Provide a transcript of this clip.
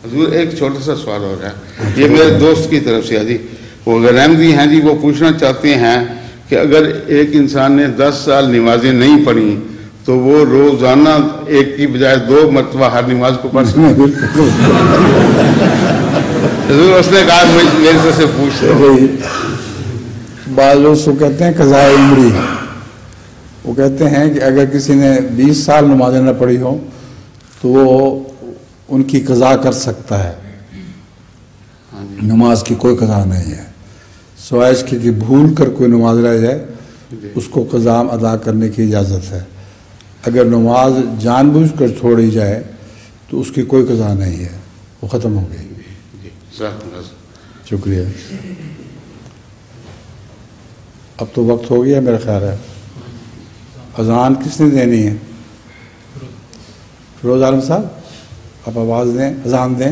حضور ایک چھوٹا سا سوال ہو رہا ہے، یہ میرے دوست کی طرف سے ہے جی، وہ غرامدی ہیں جی، وہ پوچھنا چاہتے ہیں کہ اگر ایک انسان نے 10 سال نمازیں نہیں پڑھی تو وہ روزانہ ایک کی بجائے 2 مرتبہ ہر نماز کو پڑھ سکتا ہے؟ حضور اس نے کہا میرے سے پوچھتے ہیں۔ بعض لوگ اس کو کہتے ہیں قضاء عمری، وہ کہتے ہیں کہ اگر کسی نے 20 سال نمازیں نہ پڑھی ہوں تو وہ ان کی قضا کر سکتا ہے، نماز کی کوئی قضا نہیں ہے، سوائے اس کی کہ بھول کر کوئی نماز رہ جائے اس کو قضا ادا کرنے کی اجازت ہے۔ اگر نماز جان بوجھ کر چھوڑی جائے تو اس کی کوئی قضا نہیں ہے، وہ ختم ہو گئی۔ شکریہ۔ اب تو وقت ہو گیا میرا خیال ہے، اذان کس نے دینی ہے؟ فیروز عالم صاحب آپ آواز دیں، اذان دیں۔